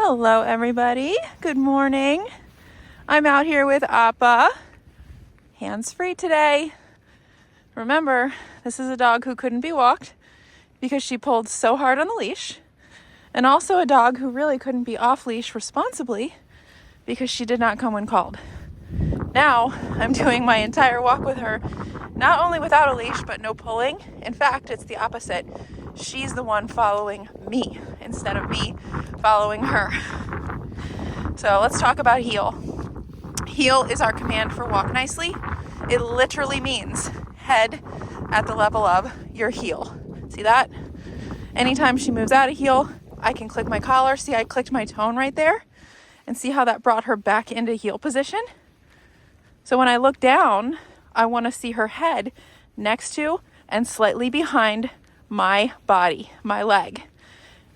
Hello everybody, good morning. I'm out here with Appa, hands-free today. Remember, this is a dog who couldn't be walked because she pulled so hard on the leash, and also a dog who really couldn't be off leash responsibly because she did not come when called. Now, I'm doing my entire walk with her, not only without a leash, but no pulling. In fact, it's the opposite. She's the one following me instead of me following her. So let's talk about heel. Heel is our command for walk nicely. It literally means head at the level of your heel. See that? Anytime she moves out of heel, I can click my collar. See, I clicked my tone right there. And see how that brought her back into heel position? So when I look down, I want to see her head next to and slightly behind my body, my leg.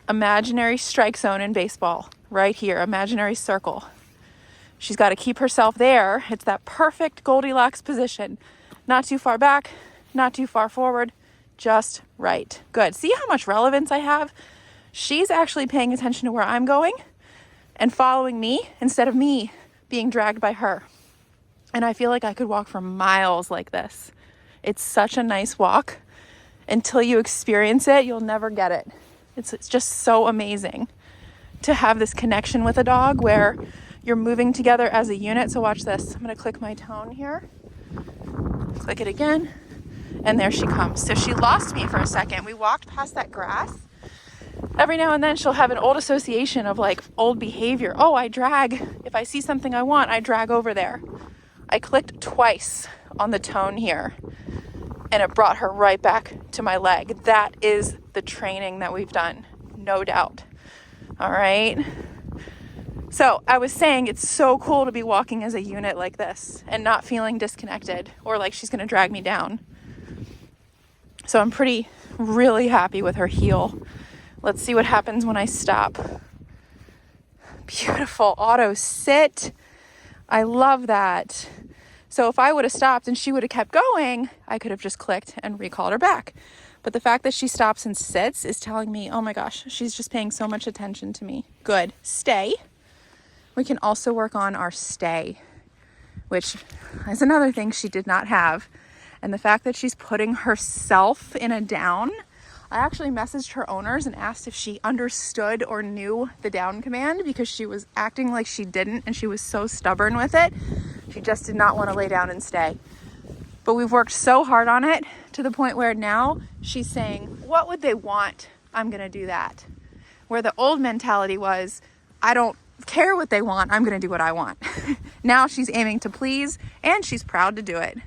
Imaginary strike zone in baseball, right here, imaginary circle. She's got to keep herself there. It's that perfect Goldilocks position. Not too far back, not too far forward, just right. Good. See how much relevance I have? She's actually paying attention to where I'm going and following me instead of me being dragged by her. And I feel like I could walk for miles like this. It's such a nice walk. Until you experience it, you'll never get it. It's just so amazing to have this connection with a dog where you're moving together as a unit. So watch this. I'm going to click my tone here. Click it again. And there she comes. So she lost me for a second. We walked past that grass. Every now and then she'll have an old association of like old behavior. Oh, I drag. If I see something I want, I drag over there. I clicked twice on the tone here and it brought her right back to my leg. That is the training that we've done, no doubt. All right. So I was saying it's so cool to be walking as a unit like this and not feeling disconnected or like she's going to drag me down. So I'm really happy with her heel. Let's see what happens when I stop. Beautiful auto sit. I love that. So if I would have stopped and she would have kept going, I could have just clicked and recalled her back. But the fact that she stops and sits is telling me, oh my gosh, she's just paying so much attention to me. Good. Stay. We can also work on our stay, which is another thing she did not have. And the fact that she's putting herself in a down, I actually messaged her owners and asked if she understood or knew the down command because she was acting like she didn't and she was so stubborn with it. She just did not want to lay down and stay. But we've worked so hard on it to the point where now she's saying, what would they want? I'm going to do that. Where the old mentality was, I don't care what they want. I'm going to do what I want. Now she's aiming to please and she's proud to do it.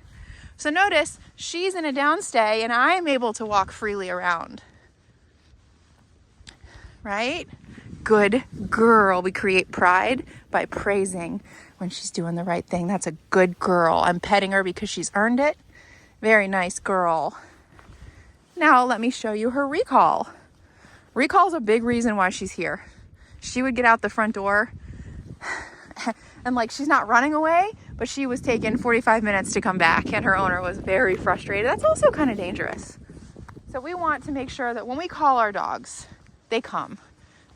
So notice she's in a downstay and I'm able to walk freely around. Right? Good girl. We create pride by praising when she's doing the right thing. That's a good girl. I'm petting her because she's earned it. Very nice girl. Now let me show you her recall. Recall's a big reason why she's here. She would get out the front door and like she's not running away, but she was taking 45 minutes to come back and her owner was very frustrated. That's also kind of dangerous. So we want to make sure that when we call our dogs, they come.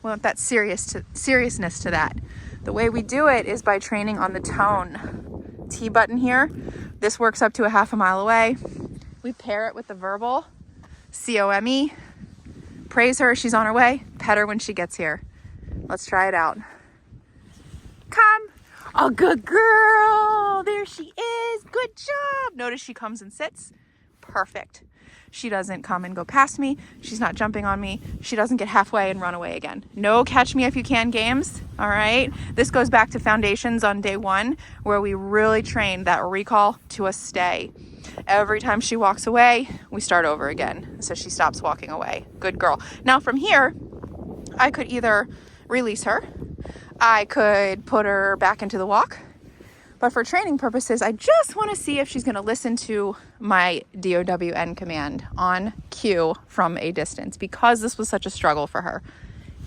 We want that seriousness to that. The way we do it is by training on the tone. T button here. This works up to a half a mile away. We pair it with the verbal. COME. Praise her, she's on her way. Pet her when she gets here. Let's try it out. Come. Oh, good girl. There she is. Good job. Notice she comes and sits. Perfect. She doesn't come and go past me. She's not jumping on me. She doesn't get halfway and run away again. No catch me if you can games. All right. This goes back to foundations on day 1, where we really train that recall to a stay. Every time she walks away, we start over again. So she stops walking away. Good girl. Now from here, I could either release her. I could put her back into the walk. But for training purposes, I just want to see if she's going to listen to my DOWN command on cue from a distance because this was such a struggle for her.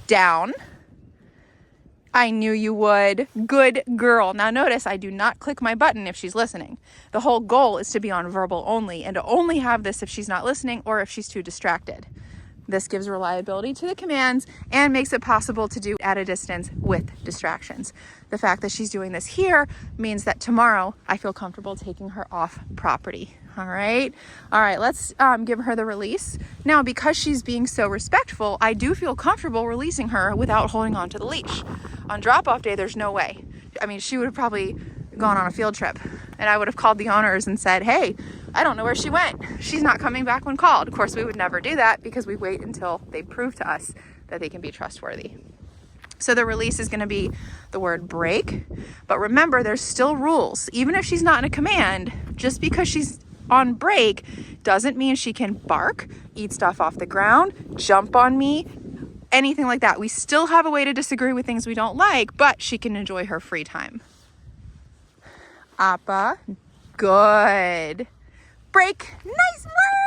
Down. I knew you would. Good girl. Now notice I do not click my button if she's listening. The whole goal is to be on verbal only and to only have this if she's not listening or if she's too distracted. This gives reliability to the commands and makes it possible to do at a distance with distractions. The fact that she's doing this here means that tomorrow I feel comfortable taking her off property. All right, let's give her the release. Now, because she's being so respectful, I do feel comfortable releasing her without holding on to the leash. On drop-off day, there's no way. I mean, she would have probably gone on a field trip, and I would have called the owners and said, hey, I don't know where she went. She's not coming back when called. Of course, we would never do that because we wait until they prove to us that they can be trustworthy. So the release is going to be the word break. But remember, there's still rules. Even if she's not in a command, just because she's on break doesn't mean she can bark, eat stuff off the ground, jump on me, anything like that. We still have a way to disagree with things we don't like, but she can enjoy her free time. Appa, good. Break, nice work.